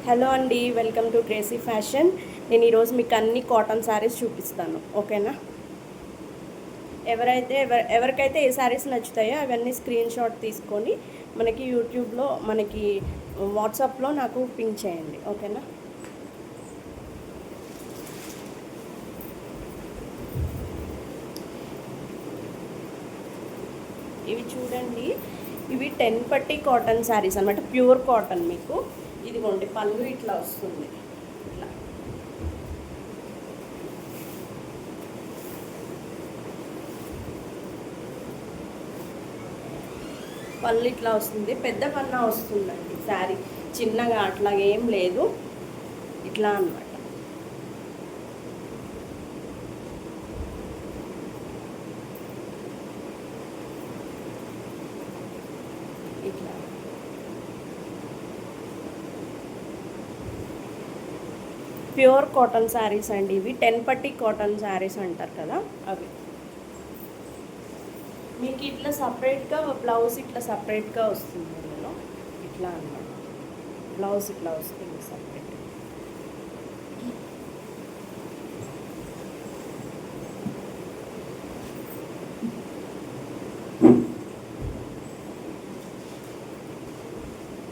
Hello అండి, welcome to Tracy fashion. నేను ఈరోజు మీకు అన్ని కాటన్ శారీస్ చూపిస్తాను, ఓకేనా? ఎవరికైతే ఏ శారీస్ నచ్చుతాయో అవన్నీ స్క్రీన్ షాట్ తీసుకొని మనకి యూట్యూబ్లో వాట్సాప్లో నాకు పింక్ చేయండి, ఓకేనా? ఇవి చూడండి, ఇవి 10 పట్టి కాటన్ శారీస్ అనమాట, ప్యూర్ కాటన్. మీకు ఇదిగోండి, పళ్ళు ఇట్లా వస్తుంది, ఇట్లా పళ్ళు ఇట్లా వస్తుంది. పెద్ద పన్నా వస్తుందండి శారీ, చిన్నగా అట్లా ఏం లేదు, ఇట్లా అనమాట. ఇట్లా ప్యూర్ కాటన్ శారీస్ అండి ఇవి. 10 పట్టి కాటన్ శారీస్ అంటారు కదా, అవి. మీకు ఇట్లా సపరేట్గా బ్లౌజ్ ఇట్లా సపరేట్గా వస్తుంది ఇందులో, ఇట్లా అన్నమాట. బ్లౌజ్ ఇట్లా వస్తుంది సపరేట్.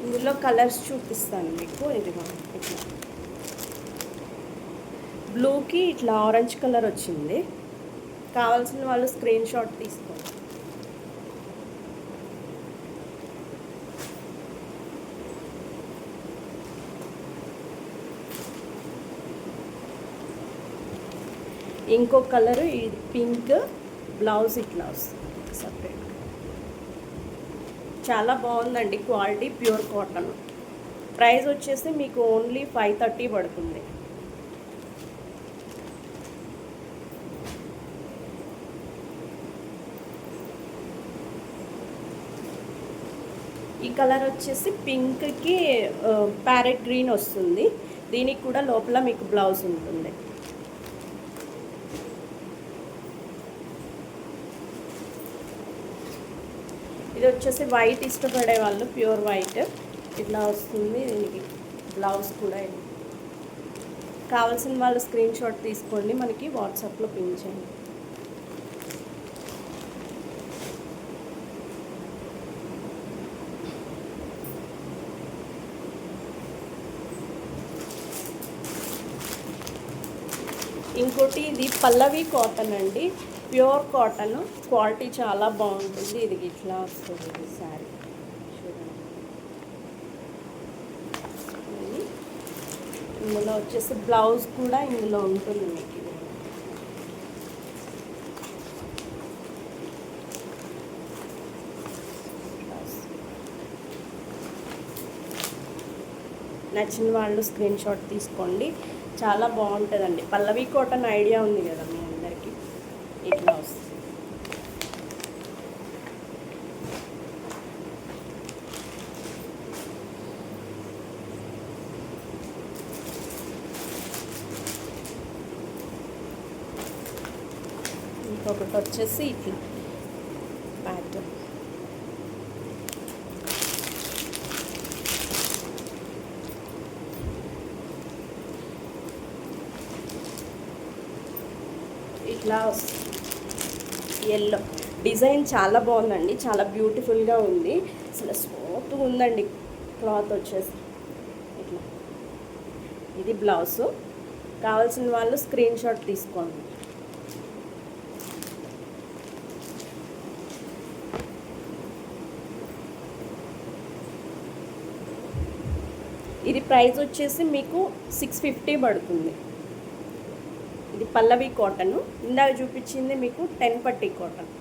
ఇందులో కలర్స్ చూపిస్తాను మీకు. ఇదిగో ఇట్లా బ్లూకి ఇట్లా ఆరెంజ్ కలర్ వచ్చింది. కావాల్సిన వాళ్ళు స్క్రీన్ షాట్ తీసుకోండి. ఇంకో కలరు ఇది పింక్, బ్లౌజ్ ఇట్లా వస్తుంది సపరేట్. చాలా బాగుందండి, క్వాలిటీ ప్యూర్ కాటన్. ప్రైస్ వచ్చేసి మీకు ఓన్లీ 530 పడుతుంది. ఈ కలర్ వచ్చేసి పింక్కి ప్యారెట్ గ్రీన్ వస్తుంది. దీనికి కూడా లోపల మీకు బ్లౌజ్ ఉంటుంది. ఇది వచ్చేసి వైట్ ఇష్టపడే వాళ్ళు, ప్యూర్ వైట్ ఇట్లా వస్తుంది. దీనికి బ్లౌజ్ కూడా కావాల్సిన వాళ్ళు స్క్రీన్ షాట్ తీసుకోండి, మనకి వాట్సాప్లో పింక్ చేయండి. ఇంకోటి ఇది పల్లవి కాటన్ అండి, ప్యూర్ కాటన్, క్వాలిటీ చాలా బాగుంటుంది. ఇది ఇట్లా వస్తుంది ఈ శారీ, చూడండి. ఇందులో వచ్చేసి బ్లౌజ్ కూడా ఇందులో ఉంటుంది మీకు. నచ్చిన వాళ్ళు స్క్రీన్ షాట్ తీసుకోండి, చాలా బాగుంటుందండి. పల్లవి కాటన్ ఐడియా ఉంది కదా మీ అందరికీ, ఇట్లా వస్తుంది. ఇంకొకటి వచ్చేసి ఇట్లా ప్యాటర్న్. ఇట్లా ఎల్లో డిజైన్ చాలా బాగుందండి, చాలా బ్యూటిఫుల్గా ఉంది. అసలు స్మూత్గా ఉందండి క్లాత్ వచ్చేసి. ఇట్లా ఇది బ్లౌజ్. కావాల్సిన వాళ్ళు స్క్రీన్ షాట్ తీసుకోండి. ఇది ప్రైస్ వచ్చేసి మీకు 650 పడుతుంది. ఇది పల్లవి కాటన్. ఇందాక చూపించింది మీకు 10 పట్టి కాటన్.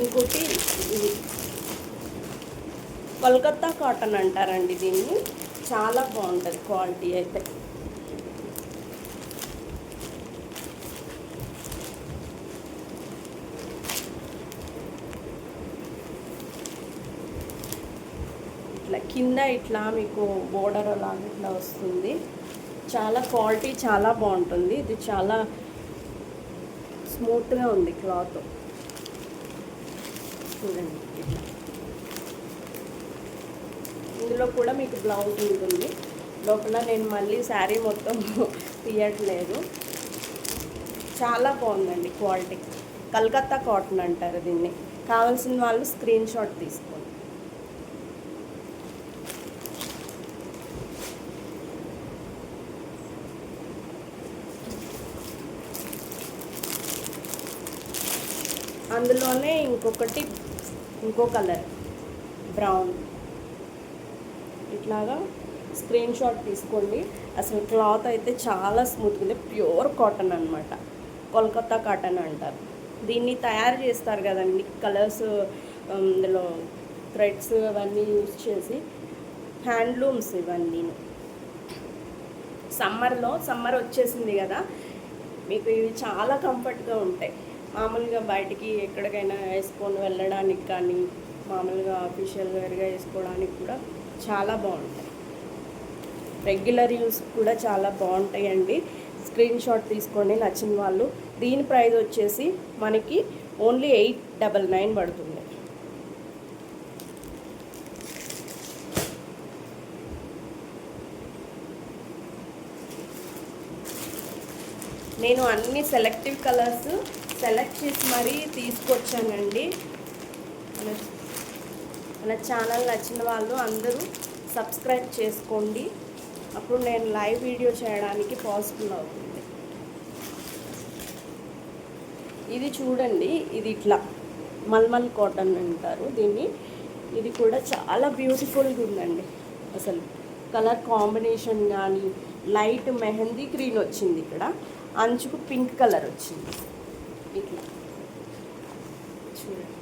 ఇంకోటి ఇది కోల్కతా కాటన్ అంటారండి దీన్ని, చాలా బాగుంటుంది క్వాలిటీ అయితే. ఇట్లా కింద ఇట్లా మీకు బోర్డర్ అలాగే ఇట్లా వస్తుంది. చాలా క్వాలిటీ చాలా బాగుంటుంది. ఇది చాలా స్మూత్గా ఉంది క్లాత్. చూడండి ఇట్లా. ఇందులో కూడా మీకు బ్లౌజ్ ఉంటుంది. లోపల నేను మళ్ళీ శారీ మొత్తం తీయట్లేదు. చాలా బాగుందండి క్వాలిటీ. కలకత్తా కాటన్ అంటారు దీన్ని. కావాల్సిన వాళ్ళు స్క్రీన్ షాట్ తీసుకోండి. అందులోనే ఇంకో కలర్ బ్రౌన్. ఇట్లాగా స్క్రీన్ షాట్ తీసుకోండి. అసలు క్లాత్ అయితే చాలా స్మూత్గా ఉంది. ప్యూర్ కాటన్ అనమాట. కోల్కతా కాటన్ అంటారు దీన్ని. తయారు చేస్తారు కదండి కలర్స్, ఇందులో థ్రెడ్స్ అవన్నీ యూజ్ చేసి. హ్యాండ్లూమ్స్ ఇవన్నీ. సమ్మర్ వచ్చేసింది కదా, మీకు ఇవి చాలా కంఫర్ట్గా ఉంటాయి. మామూలుగా బయటికి ఎక్కడికైనా వేసుకొని వెళ్ళడానికి కానీ, మామూలుగా ఆఫీషియల్ వేర్గా వేసుకోవడానికి కూడా చాలా బాగుంటాయి. రెగ్యులర్ యూస్ కూడా చాలా బాగుంటాయండి. స్క్రీన్ షాట్ తీసుకోండి నచ్చిన వాళ్ళు. దీని ప్రైస్ వచ్చేసి మనకి ఓన్లీ 899 పడుతుంది. నేను అన్ని సెలెక్టివ్ కలర్స్ సెలెక్ట్ చేసి మరీ తీసుకొచ్చానండి. మన ఛానల్ నచ్చిన వాళ్ళు అందరూ సబ్స్క్రైబ్ చేసుకోండి. అప్పుడు నేను లైవ్ వీడియో చేయడానికి పాసిబుల్ అవుతుంది. ఇది చూడండి, ఇది ఇట్లా మల్మల్ కాటన్ అంటారు దీన్ని. ఇది కూడా చాలా బ్యూటిఫుల్గా ఉందండి. అసలు కలర్ కాంబినేషన్ కానీ, లైట్ మెహందీ గ్రీన్ వచ్చింది, ఇక్కడ అంచుకు పింక్ కలర్ వచ్చింది. ఇట్లా చూడండి,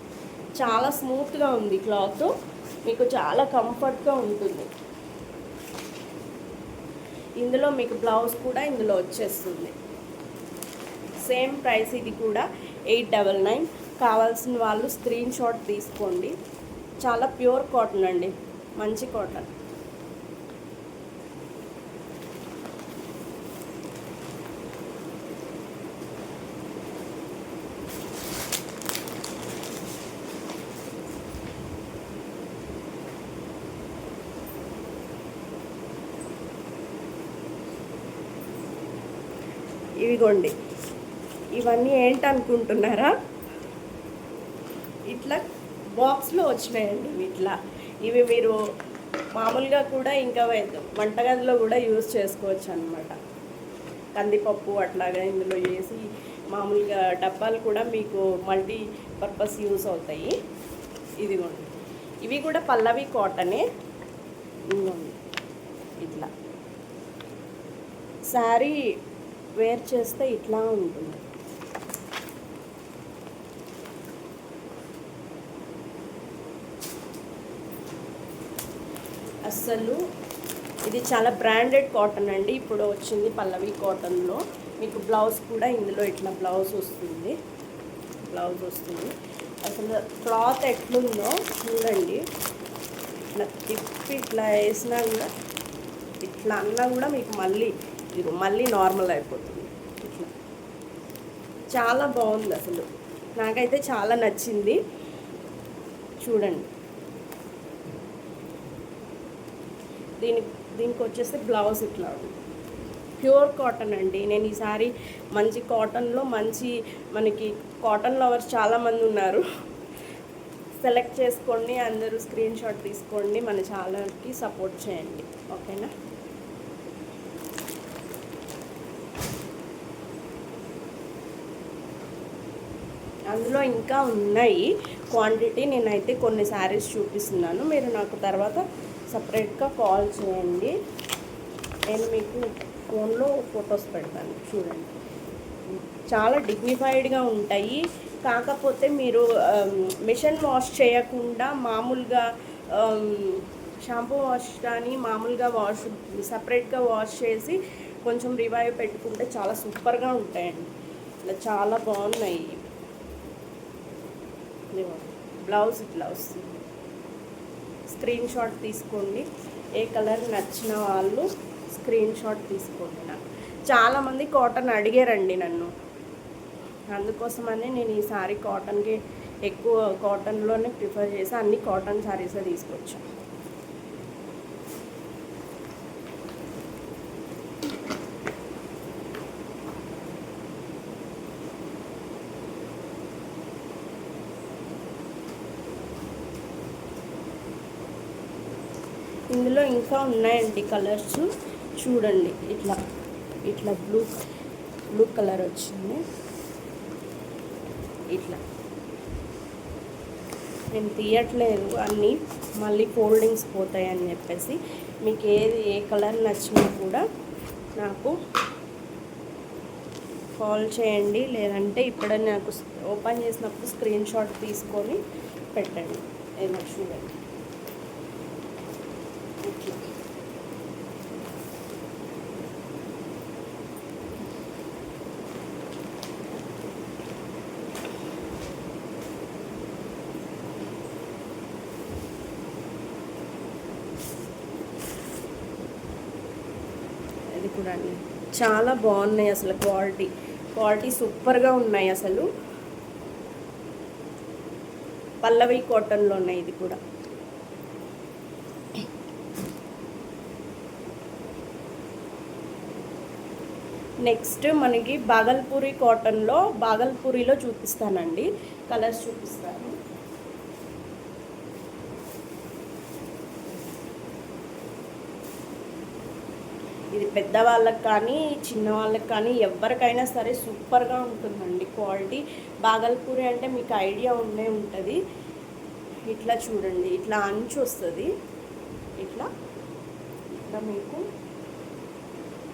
చాలా స్మూత్గా ఉంది క్లాత్. మీకు చాలా కంఫర్ట్గా ఉంటుంది. ఇందులో మీకు బ్లౌజ్ కూడా ఇందులో వచ్చేస్తుంది. Same price. ఇది కూడా 899. కావాల్సిన వాళ్ళు స్క్రీన్ షాట్ తీసుకోండి. చాలా ప్యూర్ కాటన్ అండి, మంచి కాటన్. ఇవిగోండి, ఇవన్నీ ఏంటనుకుంటున్నారా? ఇట్లా బాక్స్లో వచ్చినాయండి. ఇవి మీరు మామూలుగా కూడా ఇంకా వంటగదిలో కూడా యూజ్ చేసుకోవచ్చు అనమాట. కందిపప్పు అట్లాగా ఇందులో వేసి మామూలుగా డబ్బాలు కూడా మీకు మల్టీ పర్పస్ యూజ్ అవుతాయి. ఇదిగోండి, ఇవి కూడా పల్లవి కాటనే. ఇట్లా శారీ వేర్ చేస్తే ఇట్లా ఉంటుంది. అస్సలు ఇది చాలా బ్రాండెడ్ కాటన్ అండి. ఇప్పుడు వచ్చింది పల్లవి కాటన్లో. మీకు బ్లౌజ్ కూడా ఇందులో ఇట్లా బ్లౌజ్ వస్తుంది. అసలు క్లాత్ ఎట్లుందో చూడండి. ఇట్లా తిప్పి ఇట్లా వేసినా కూడా, ఇట్లా అన్నా కూడా మీకు మళ్ళీ నార్మల్ అయిపోతుంది. ఇట్లా చాలా బాగుంది. అసలు నాకైతే చాలా నచ్చింది. చూడండి, దీనికి వచ్చేసి బ్లౌజ్ ఇట్లా ఉంది. ప్యూర్ కాటన్ అండి. నేను ఈసారి మంచి కాటన్లో మనకి కాటన్ లవర్స్ చాలామంది ఉన్నారు. సెలెక్ట్ చేసుకోండి, అందరూ స్క్రీన్ షాట్ తీసుకోండి, మన ఛానల్కి సపోర్ట్ చేయండి. ఓకేనా? అందులో ఇంకా ఉన్నాయి క్వాంటిటీ. నేనైతే కొన్ని శారీస్ చూపిస్తున్నాను. మీరు నాకు తర్వాత సపరేట్గా కాల్ చేయండి. నేను మీకు ఫోన్లో ఫొటోస్ పెడతాను. చూడండి, చాలా డిగ్నిఫైడ్గా ఉంటాయి. కాకపోతే మీరు మిషన్ వాష్ చేయకుండా మామూలుగా షాంపూ వాష్ కానీ మామూలుగా సపరేట్గా వాష్ చేసి కొంచెం రివైవ్ పెట్టుకుంటే చాలా సూపర్గా ఉంటాయండి. ఇలా చాలా బాగున్నాయి. బ్లౌజ్ ఇట్లా వస్తుంది. స్క్రీన్ షాట్ తీసుకోండి. ఏ కలర్ నచ్చిన వాళ్ళు స్క్రీన్ షాట్ తీసుకోండి. నాకు చాలామంది కాటన్ అడిగారండి నన్ను. అందుకోసమని నేను ఈ సారీ కాటన్కి ఎక్కువ కాటన్లోనే ప్రిఫర్ చేసి అన్ని కాటన్ శారీసే తీసుకొచ్చాను. ఇందులో ఇంకా ఉన్నాయండి కలర్స్ చూడండి. ఇట్లా ఇట్లా బ్లూ కలర్ వచ్చింది. ఇట్లా నేను తీయట్లేదు అన్నీ, మళ్ళీ ఫోల్డింగ్స్ పోతాయి అని చెప్పేసి. మీకు ఏ కలర్ నచ్చినా కూడా నాకు కాల్ చేయండి, లేదంటే ఇప్పుడే నాకు ఓపెన్ చేసినప్పుడు స్క్రీన్ షాట్ తీసుకొని పెట్టండి. ఏదో చూడండి ఇట్లా. ఇది కూడా చాలా బాగున్నాయి అసలు, క్వాలిటీ సూపర్గా ఉన్నాయి అసలు. పల్లవి కాటన్లో ఉన్నాయి ఇది కూడా. నెక్స్ట్ మనకి బాగల్పూరి కాటన్లో బాగల్పూరిలో చూపిస్తానండి, కలర్స్ చూపిస్తాను. ఇది పెద్దవాళ్ళకి కానీ చిన్నవాళ్ళకి కానీ ఎవరికైనా సరే సూపర్గా ఉంటుందండి క్వాలిటీ. బాగల్పూరి అంటే మీకు ఐడియా ఉండే ఉంటుంది. ఇట్లా చూడండి, ఇట్లా అంచు వస్తుంది. ఇట్లా ఇట్లా మీకు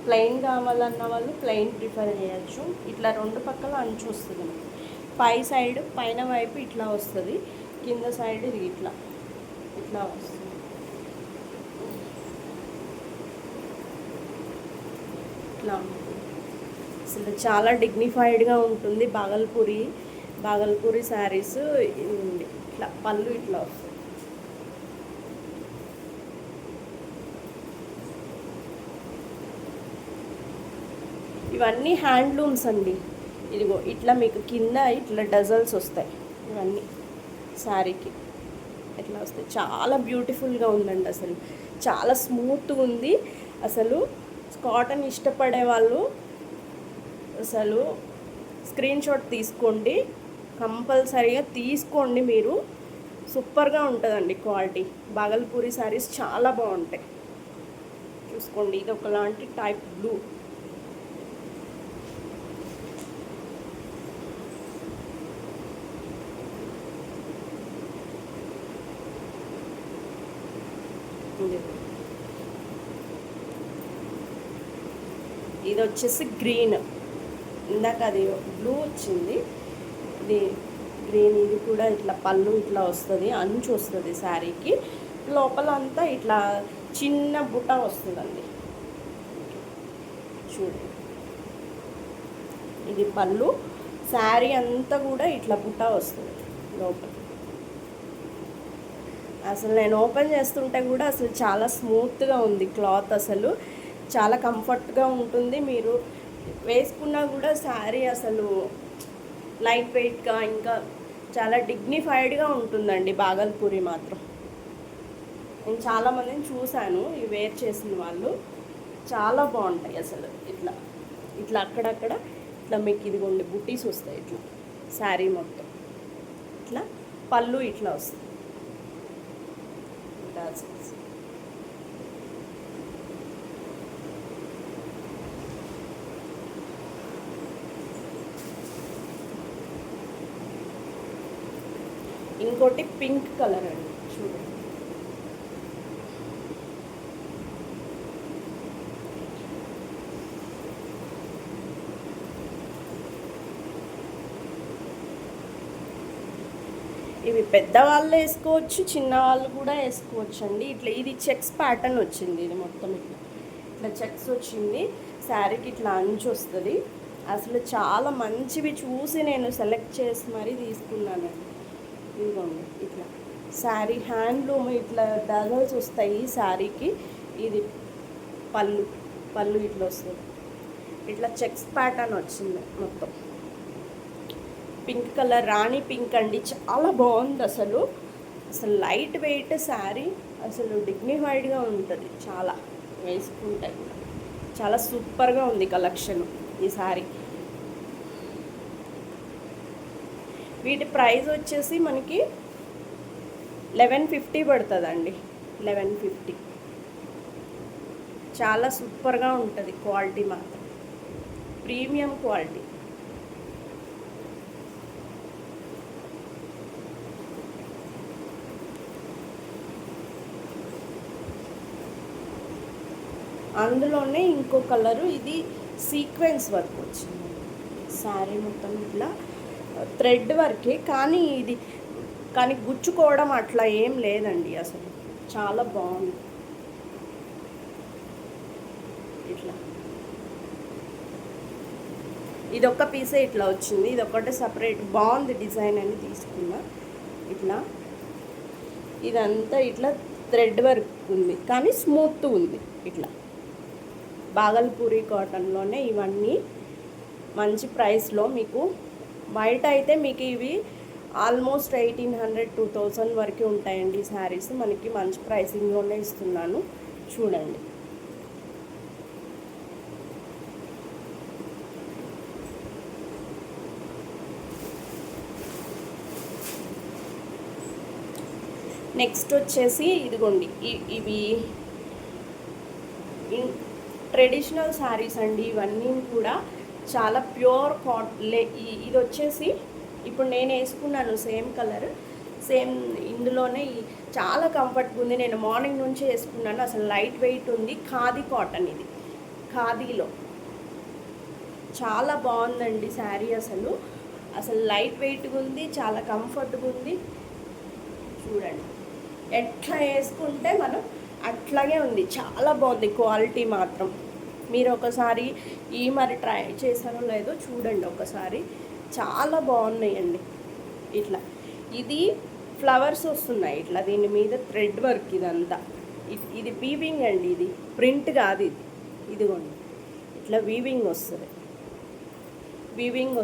ప్లెయిన్ కావాలన్న వాళ్ళు ప్లెయిన్ ప్రిఫర్ చేయొచ్చు. ఇట్లా రెండు పక్కల అంచు వస్తుంది. పై సైడ్ పైన వైపు ఇట్లా వస్తుంది, కింద సైడ్ ఇట్లా ఇట్లా వస్తుంది. ఇట్లా అసలు చాలా డిగ్నిఫైడ్గా ఉంటుంది బాగల్పూరి శారీస్. ఇట్లా పళ్ళు ఇట్లా వస్తుంది. ఇవన్నీ హ్యాండ్లూమ్స్ అండి. ఇదిగో ఇట్లా మీకు కింద ఇట్లా డజల్స్ వస్తాయి. ఇవన్నీ శారీకి ఇట్లా వస్తాయి. చాలా బ్యూటిఫుల్గా ఉందండి అసలు, చాలా స్మూత్గా ఉంది అసలు. కాటన్ ఇష్టపడే వాళ్ళు అసలు స్క్రీన్ షాట్ తీసుకోండి, కంపల్సరీగా తీసుకోండి మీరు. సూపర్గా ఉంటుందండి క్వాలిటీ. బాగల్పూరి శారీస్ చాలా బాగుంటాయి. చూసుకోండి, ఇది ఒకలాంటి టైప్ బ్లూ. ఇది వచ్చేసి గ్రీన్, ఇందాక అది బ్లూ వచ్చింది, ఇది గ్రీన్. ఇది కూడా ఇట్లా పళ్ళు ఇట్లా వస్తుంది, అంచు వస్తుంది శారీకి. లోపల అంతా ఇట్లా చిన్న బుట్ట వస్తుందండి. చూడండి, ఇది పళ్ళు. శారీ అంతా కూడా ఇట్లా బుట్ట వస్తుంది లోపల. అసలు నేను ఓపెన్ చేస్తుంటే కూడా అసలు చాలా స్మూత్గా ఉంది క్లాత్. అసలు చాలా కంఫర్ట్గా ఉంటుంది. మీరు వేసుకున్నా కూడా శారీ అసలు లైట్ వెయిట్గా ఇంకా చాలా డిగ్నిఫైడ్గా ఉంటుందండి బాగల్పూరి మాత్రం. నేను చాలామందిని చూశాను ఈ వేర్ చేసిన వాళ్ళు, చాలా బాగుంటాయి అసలు. ఇట్లా ఇట్లా అక్కడక్కడ ఇట్లా మీకు ఇదిగోండి బుట్టీస్ వస్తాయి ఇట్లా శారీ మొత్తం. ఇట్లా పళ్ళు ఇట్లా వస్తుంది. ఇంకోటి పింక్ కలర్ అండి, చూడండి. ఇవి పెద్దవాళ్ళు వేసుకోవచ్చు, చిన్నవాళ్ళు కూడా వేసుకోవచ్చు అండి. ఇట్లా ఇది చెక్స్ ప్యాటర్న్ వచ్చింది. ఇది మొత్తం ఇట్లా చెక్స్ వచ్చింది. శారీకి ఇట్లా అంచు వస్తుంది. అసలు చాలా మంచివి చూసి నేను సెలెక్ట్ చేసి మరీ తీసుకున్నానండి. ఇదిగోండి ఇట్లా శారీ హ్యాండ్లూమ్ ఇట్లా డజల్స్ వస్తాయి శారీకి. ఇది పళ్ళు ఇట్లా వస్తుంది. ఇట్లా చెక్స్ ప్యాటర్న్ వచ్చింది మొత్తం. పింక్ కలర్ రాణి పింక్ అండి, చాలా బాగుంది అసలు. అసలు లైట్ వెయిట్ శారీ, అసలు డిగ్నిఫైడ్గా ఉంటుంది చాలా, వేసుకుంటే చాలా సూపర్గా ఉంది కలెక్షన్ ఈ శారీ. వీటి ప్రైస్ వచ్చేసి మనకి 1150 పడుతుందండి. 1150. చాలా సూపర్గా ఉంటుంది, క్వాలిటీ మాత్రం ప్రీమియం క్వాలిటీ. అందులోనే ఇంకో కలరు, ఇది సీక్వెన్స్ వర్క్ వచ్చింది శారీ మొత్తం ఇట్లా థ్రెడ్ వర్కే, కానీ గుచ్చుకోవడం అట్లా ఏం లేదండి, అసలు చాలా బాగుంది. ఇట్లా ఇదొక్క పీసే ఇట్లా వచ్చింది, ఇదొక్కటే సపరేట్ బాగుంది డిజైన్ అని తీసుకున్నా. ఇట్లా ఇదంతా ఇట్లా థ్రెడ్ వర్క్ ఉంది, కానీ స్మూత్ ఉంది. ఇట్లా బాగల్పూరి కాటన్లోనే ఇవన్నీ మంచి ప్రైస్లో మీకు. బయట అయితే మీకు ఇవి ఆల్మోస్ట్ 1800 2000 వరకు ఉంటాయండి శారీస్. మనకి మంచి ప్రైసింగ్లోనే ఇస్తున్నాను, చూడండి. నెక్స్ట్ వచ్చేసి ఇదిగోండి, ఇవి ట్రెడిషనల్ శారీస్ అండి. ఇవన్నీ కూడా చాలా ప్యూర్ ఇది వచ్చేసి ఇప్పుడు నేను వేసుకున్నాను సేమ్ కలర్, సేమ్ ఇందులోనే చాలా కంఫర్ట్గా ఉంది. నేను మార్నింగ్ నుంచి వేసుకున్నాను. అసలు లైట్ వెయిట్ ఉంది, ఖాదీ కాటన్, ఇది ఖాదీలో చాలా బాగుందండి శారీ. అసలు లైట్ వెయిట్గా ఉంది, చాలా కంఫర్ట్గా ఉంది. చూడండి ఎట్లా వేసుకుంటే మనం అట్లాగే ఉంది, చాలా బాగుంది క్వాలిటీ మాత్రం. మీరు ఒకసారి మరి ట్రై చేశారో లేదో చూడండి ఒకసారి, చాలా బాగున్నాయండి. ఇట్లా ఇది ఫ్లవర్స్ వస్తున్నాయి ఇట్లా, దీని మీద థ్రెడ్ వర్క్ ఇదంతా. ఇది వీవింగ్ అండి, ఇది ప్రింట్ కాదు. ఇదిగోండి ఇట్లా వీవింగ్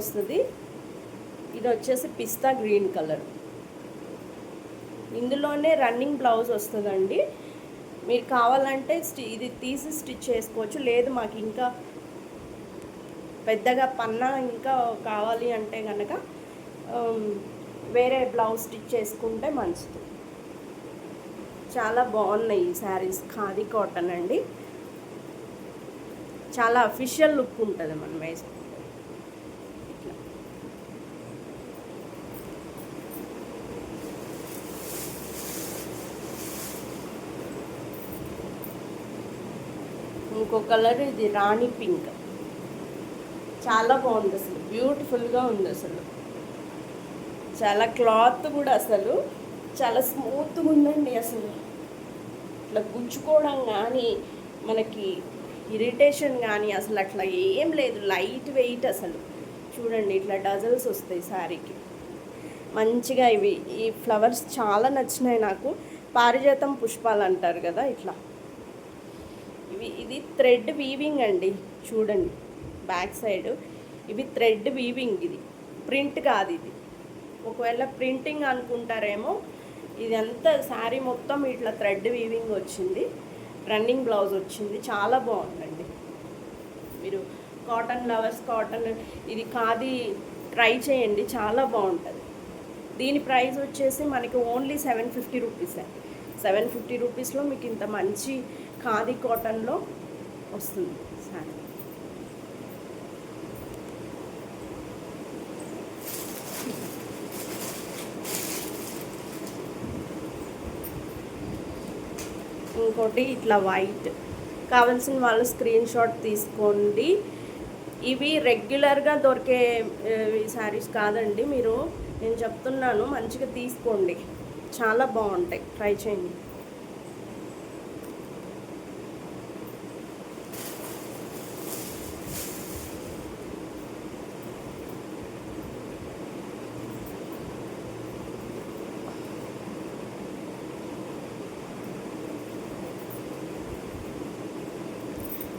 వస్తుంది. ఇది వచ్చేసి పిస్తా గ్రీన్ కలర్. ఇందులోనే రన్నింగ్ బ్లౌజ్ వస్తుందండి. మీరు కావాలంటే ఇది తీసి స్టిచ్ చేసుకోవచ్చు, లేదు మాకు ఇంకా పెద్దగా పన్నా ఇంకా కావాలి అంటే కనుక వేరే బ్లౌజ్ స్టిచ్ చేసుకుంటే మంచిది. చాలా బాగున్నాయి ఈ శారీస్, ఖాదీ కాటన్ అండి. చాలా అఫీషియల్ లుక్ ఉంటుంది మనం వేసుకుంటే. ఇంకో కలర్, ఇది రాణి పింక్, చాలా బాగుంది. అసలు బ్యూటిఫుల్గా ఉంది. చాలా క్లాత్ కూడా అసలు చాలా స్మూత్గా ఉందండి. అసలు ఇట్లా గుచ్చుకోవడం కానీ మనకి ఇరిటేషన్ కానీ అసలు అట్లా ఏం లేదు, లైట్ వెయిట్. అసలు చూడండి ఇట్లా డజల్స్ వస్తాయి శారీకి మంచిగా. ఈ ఫ్లవర్స్ చాలా నచ్చినాయి నాకు. పారిజాతం పుష్పాలు అంటారు కదా, ఇట్లా ఇది థ్రెడ్ వీవింగ్ అండి. చూడండి బ్యాక్ సైడ్ ఇవి థ్రెడ్ వీవింగ్, ఇది ప్రింట్ కాదు. ఇది ఒకవేళ ప్రింటింగ్ అనుకుంటారేమో, ఇదంతా శారీ మొత్తం ఇట్లా థ్రెడ్ వీవింగ్ వచ్చింది. రన్నింగ్ బ్లౌజ్ వచ్చింది, చాలా బాగుందండి. మీరు కాటన్ లవర్స్, కాటన్ ఇది ఖాదీ ట్రై చేయండి, చాలా బాగుంటుంది. దీని ప్రైస్ వచ్చేసి మనకి ఓన్లీ 750 రూపీసే. 750 రూపీస్లో మీకు ఇంత మంచి ఖాదీ కాటన్లో వస్తుంది శారీ. ఇంకోటి ఇట్లా వైట్, కావాల్సిన వాళ్ళు స్క్రీన్ షాట్ తీసుకోండి. ఇవి రెగ్యులర్గా దొరికే శారీస్ కాదండి, నేను చెప్తున్నాను మంచిగా తీసుకోండి, చాలా బాగుంటాయి, ట్రై చేయండి.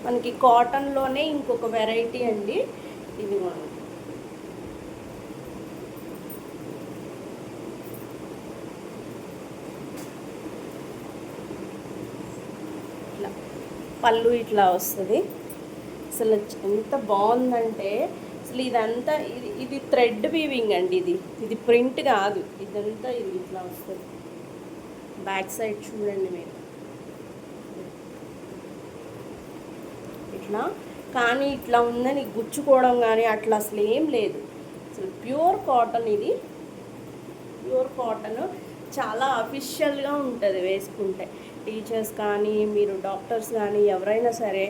మనకి కాటన్లోనే ఇంకొక వెరైటీ అండి, ఇది పళ్ళు ఇట్లా వస్తుంది. అసలు ఎంత బాగుందంటే అసలు ఇదంతా ఇది థ్రెడ్ వీవింగ్ అండి. ఇది ప్రింట్ కాదు, ఇదంతా ఇది ఇట్లా వస్తుంది. బ్యాక్ సైడ్ చూడండి మీరు ఇట్లా. కానీ ఇట్లా ఉందని గుచ్చుకోవడం కానీ అట్లా అసలు ఏం లేదు. అసలు ప్యూర్ కాటన్, ఇది ప్యూర్ కాటన్. చాలా అఫిషియల్గా ఉంటుంది వేసుకుంటే. టీచర్స్ కానీ మీరు డాక్టర్స్ కానీ ఎవరైనా సరే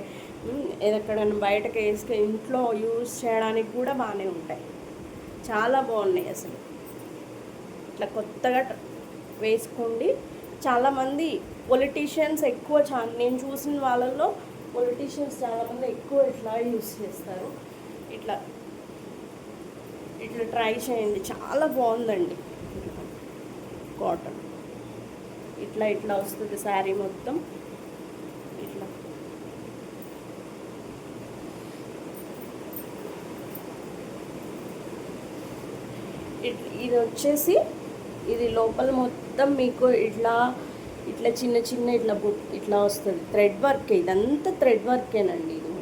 ఎక్కడైనా బయటకు ఇంట్లో యూజ్ చేయడానికి కూడా బాగానే ఉంటాయి. చాలా బాగున్నాయి అసలు. ఇట్లా కొత్తగా వేసుకోండి. చాలామంది పొలిటీషియన్స్ ఎక్కువ నేను చూసిన వాళ్ళల్లో పొలిటీషియన్స్ చాలామంది ఎక్కువ ఇట్లా యూజ్ చేస్తారు. ఇట్లా ఇట్లా ట్రై చేయండి, చాలా బాగుందండి కాటన్. ఇట్లా ఇట్లా వస్తుంది శారీ మొత్తం ఇట్లా. ఇది వచ్చేసి ఇది లోపల మొత్తం మీకు ఇట్లా ఇట్లా చిన్న చిన్న ఇట్లా ఇట్లా వస్తుంది. థ్రెడ్ వర్క్, ఇదంతా థ్రెడ్ వర్కేనండి. ఇది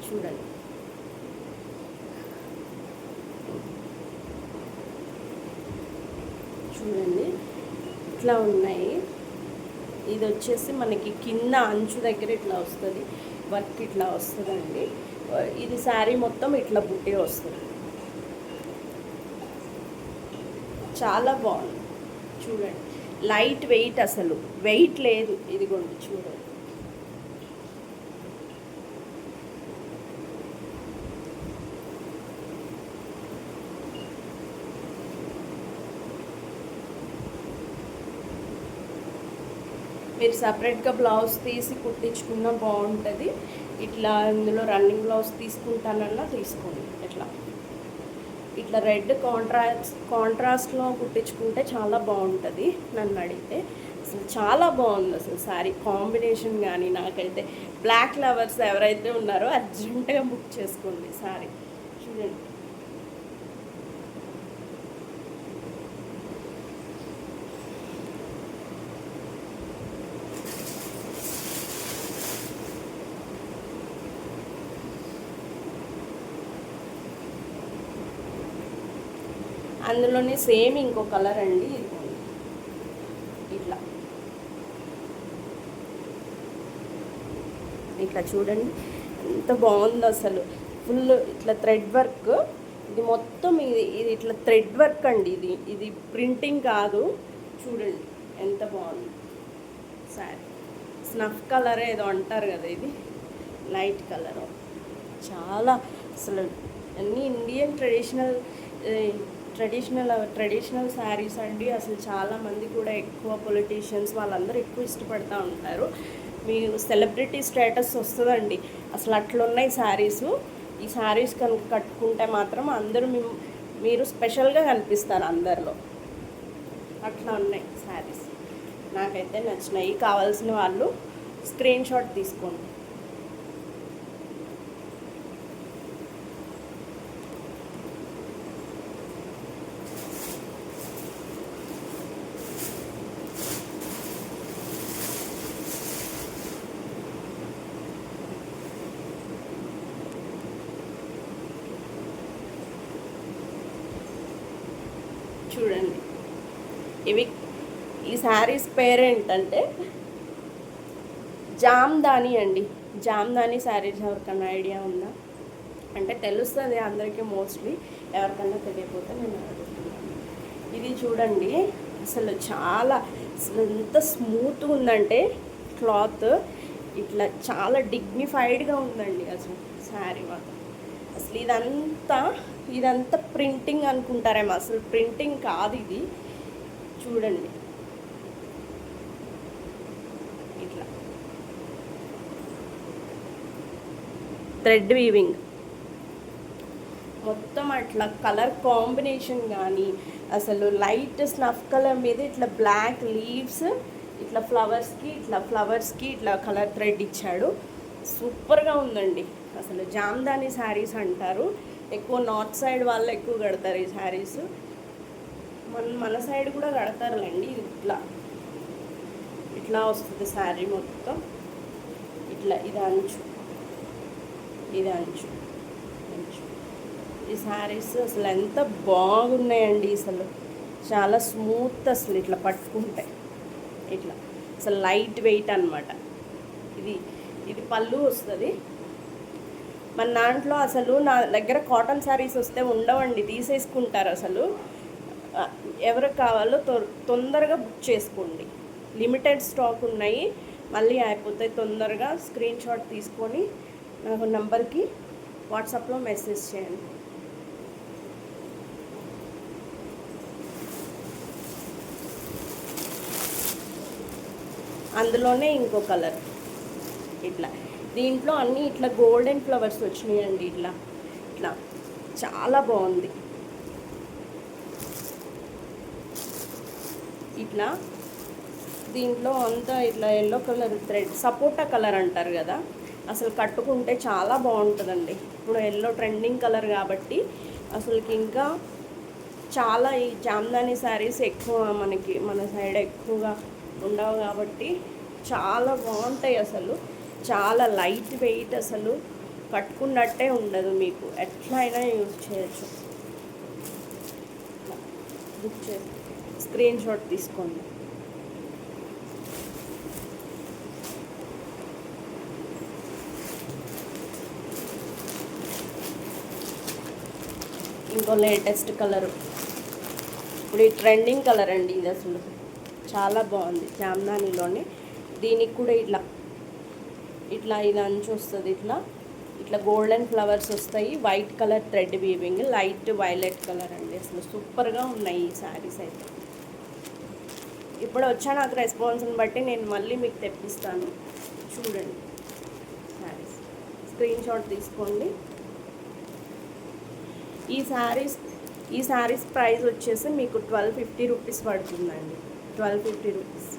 చూడండి. చూడండి ఇట్లా ఉన్నాయి. ఇది వచ్చేసి మనకి కింద అంచు దగ్గర ఇట్లా వస్తుంది వర్క్, ఇట్లా వస్తుందండి. ఇది శారీ మొత్తం ఇట్లా బుట్టే వస్తుంది. చాలా బాగుంది చూడండి. లైట్ వెయిట్, అసలు వెయిట్ లేదు. ఇదిగోండి చూడండి. మీరు సపరేట్గా బ్లౌజ్ తీసి కుట్టించుకున్నా బాగుంటుంది. ఇట్లా ఇందులో రన్నింగ్ బ్లౌజ్ తీసుకుంటానన్నా తీసుకోండి. ఇట్లా రెడ్ కాంట్రాస్ట్లో కుట్టించుకుంటే చాలా బాగుంటుంది నన్ను అడిగితే. అసలు చాలా బాగుంది అసలు శారీ కాంబినేషన్. కానీ నాకైతే బ్లాక్ లవర్స్ ఎవరైతే ఉన్నారో అర్జెంటుగా బుక్ చేసుకోండి శారీ. చూడండి అందులోనే సేమ్ ఇంకో కలర్ అండి. ఇట్లా ఇట్లా చూడండి ఎంత బాగుందో అసలు. ఫుల్ ఇట్లా థ్రెడ్ వర్క్. ఇది మొత్తం ఇది ఇట్లా థ్రెడ్ వర్క్ అండి. ఇది ప్రింటింగ్ కాదు. చూడండి ఎంత బాగుంది సారీ. స్నఫ్ కలర్ ఏదో అంటారు కదా, ఇది లైట్ కలర్. చాలా అసలు అన్నీ ఇండియన్ ట్రెడిషనల్ శారీస్ అండి. అసలు చాలామంది కూడా ఎక్కువ పొలిటీషియన్స్ వాళ్ళందరూ ఎక్కువ ఇష్టపడుతూ ఉంటారు. మీరు సెలబ్రిటీ స్టేటస్ వస్తుందండి అసలు. అట్లున్నాయి శారీసు. ఈ శారీస్ కనుక కట్టుకుంటే మాత్రం అందరూ మీరు స్పెషల్గా కనిపిస్తారు అందరిలో. అట్లా ఉన్నాయి శారీస్. నాకైతే నచ్చినాయి. కావాల్సిన వాళ్ళు స్క్రీన్ షాట్ తీసుకోండి. చూడండి ఈ శారీస్ పేరేంటంటే జామ్దాని అండి. జామ్దాని శారీస్ ఎవరికన్నా ఐడియా ఉందా అంటే తెలుస్తుంది అందరికీ మోస్ట్లీ. ఎవరికన్నా తెలియకపోతే నేను అడుగుతున్నాను. ఇది చూడండి అసలు చాలా ఎంత స్మూత్గా ఉందంటే క్లాత్. ఇట్లా చాలా డిగ్నిఫైడ్గా ఉందండి అసలు శారీ మాత్రం. అసలు ఇదంతా ప్రింటింగ్ అనుకుంటారేమో, అసలు ప్రింటింగ్ కాదు ఇది. చూడండి ఇట్లా థ్రెడ్ వీవింగ్ మొత్తం. అట్లా కలర్ కాంబినేషన్ కానీ అసలు లైట్ స్నఫ్ కలర్ మీద ఇట్లా బ్లాక్ లీవ్స్, ఇట్లా ఫ్లవర్స్కి ఇట్లా కలర్ థ్రెడ్ ఇచ్చాడు. సూపర్గా ఉందండి అసలు. జామ్దాని శారీస్ అంటారు. ఎక్కువ నార్త్ సైడ్ వాళ్ళు ఎక్కువ కడతారు ఈ శారీస్. మన సైడ్ కూడా కడతారులేండి. ఇట్లా వస్తుంది శారీ మొత్తం. ఇట్లా ఇట్లా ఇది అంచు, ఇది అంచు. ఈ శారీస్ అసలు ఎంత బాగున్నాయండి, అసలు చాలా స్మూత్, అసలు ఇట్లా పట్టుకుంటే ఇట్లా అసలు లైట్ వెయిట్ అనమాట. ఇది ఇది పళ్ళు వస్తుంది. మన దాంట్లో అసలు నా దగ్గర కాటన్ శారీస్ వస్తే ఉండవండి, తీసేసుకుంటారు అసలు. ఎవరికి కావాలో తొందరగా బుక్ చేసుకోండి. లిమిటెడ్ స్టాక్ ఉన్నాయి, మళ్ళీ అయిపోతాయి. తొందరగా స్క్రీన్ షాట్ తీసుకొని నాకు నంబర్కి వాట్సాప్లో మెసేజ్ చేయండి. అందులోనే ఇంకో కలర్ ఇట్లా, దీంట్లో అన్నీ ఇట్లా గోల్డెన్ ఫ్లవర్స్ వచ్చినాయండి. ఇట్లా ఇట్లా చాలా బాగుంది. ఇట్లా దీంట్లో అంతా ఇట్లా ఎల్లో కలర్ థ్రెడ్, సపోటా కలర్ అంటారు కదా, అసలు కట్టుకుంటే చాలా బాగుంటుందండి. ఇప్పుడు ఎల్లో ట్రెండింగ్ కలర్ కాబట్టి అసలుకి ఇంకా చాలా ఈ జామ్దాని శారీస్ ఎక్కువ మనకి మన సైడ్ ఎక్కువగా ఉండవు కాబట్టి చాలా బాగుంటాయి. అసలు చాలా లైట్ వెయిట్, అసలు కట్టుకున్నట్టే ఉండదు, మీకు ఎట్లా అయినా యూజ్ చేయొచ్చు. బుక్ చేసి స్క్రీన్ షాట్ తీసుకోండి. ఇంకో లేటెస్ట్ కలరు, ఇప్పుడు ఈ ట్రెండింగ్ కలర్ అండి ఇది, అసలు చాలా బాగుంది. జామ్దానిలోనే దీనికి కూడా ఇట్లా ఇట్లా ఇది అంచు వస్తుంది. ఇట్లా ఇట్లా గోల్డెన్ ఫ్లవర్స్ వస్తాయి, white colour thread weaving, light violet colour అండి. అసలు సూపర్గా ఉన్నాయి ఈ శారీస్ అయితే. ఇప్పుడు వచ్చా నాకు రెస్పాన్స్ని బట్టి నేను మళ్ళీ మీకు తెప్పిస్తాను. చూడండి శారీస్, స్క్రీన్ షాట్ తీసుకోండి. ఈ శారీస్ ప్రైస్ వచ్చేసి మీకు 1250 రూపీస్ పడుతుందండి. 1250 రూపీస్.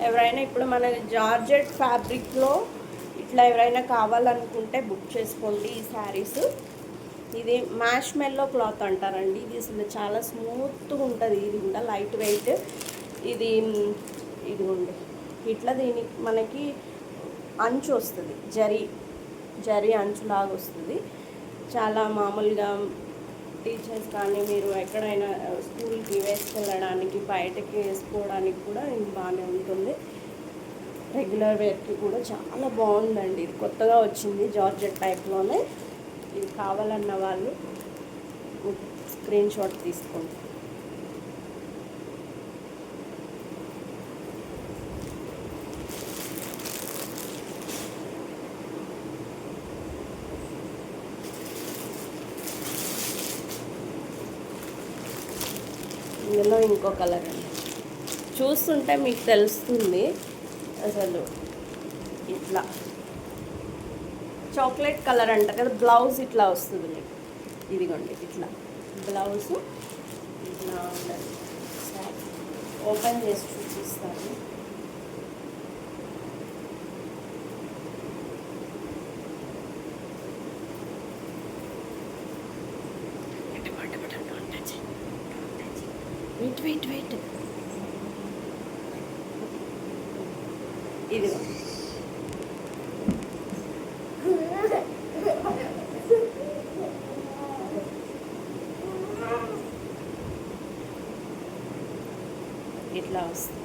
ఎవరైనా ఇప్పుడు మన జార్జెట్ ఫ్యాబ్రిక్లో ఇట్లా ఎవరైనా కావాలనుకుంటే బుక్ చేసుకోండి ఈ శారీస్. ఇది మ్యాష్ మెల్లో క్లాత్ అంటారండి. ఇది అసలు చాలా స్మూత్గా ఉంటుంది. ఇది కూడా లైట్ వెయిట్. ఇది ఉంది ఇట్లా, దీనికి మనకి అంచు వస్తుంది, జరీ అంచులాగా వస్తుంది. చాలా మామూలుగా టీచర్స్ కానీ మీరు ఎక్కడైనా స్కూల్కి వేసుకెళ్ళడానికి, బయటకి వేసుకోవడానికి కూడా ఇది బాగానే ఉంటుంది. రెగ్యులర్ వేర్కి కూడా చాలా బాగుందండి. ఇది కొత్తగా వచ్చింది జార్జెట్ టైప్లోనే. ఇది కావాలన్న వాళ్ళు స్క్రీన్ షాట్ తీసుకోండి. ఇందులో ఇంకో కలర్ అండి, చూస్తుంటే మీకు తెలుస్తుంది. అసలు ఇట్లా చాక్లెట్ కలర్ అంట కదా, బ్లౌజ్ ఇట్లా వస్తుంది మీకు. ఇదిగోండి ఇట్లా బ్లౌజ్ ఇట్లా ఉంటుంది. ఓపెన్ చేసి చూపిస్తాను. వెయిట్ ఇది ఇట్లా వస్తుంది.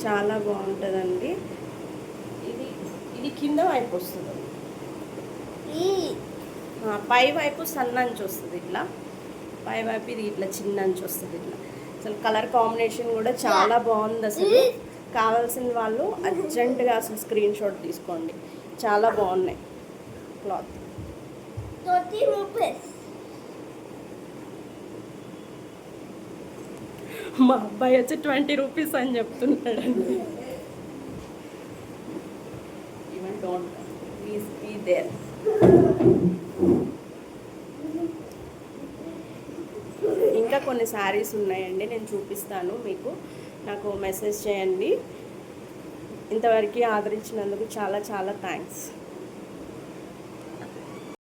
చాలా బాగుంటుందండి. ఇది కింద వైపు వస్తుంది, పై వైపు సన్న అంచు వస్తుంది. ఇట్లా పై వైపు ఇది ఇట్లా చిన్న అంచు వస్తుంది. ఇట్లా అసలు కలర్ కాంబినేషన్ కూడా చాలా బాగుంది. అసలు కావాల్సిన వాళ్ళు అర్జెంటుగా అసలు స్క్రీన్ షాట్ తీసుకోండి. చాలా బాగున్నాయి క్లాత్. మా అబ్బాయి వచ్చి 20 రూపీస్ అని చెప్తున్నాడండి. Even don't please be there. ఇంకా కొన్ని శారీస్ ఉన్నాయండి, నేను చూపిస్తాను మీకు. నాకు మెసేజ్ చేయండి. ఇంతవరకు ఆదరించినందుకు చాలా చాలా థ్యాంక్స్.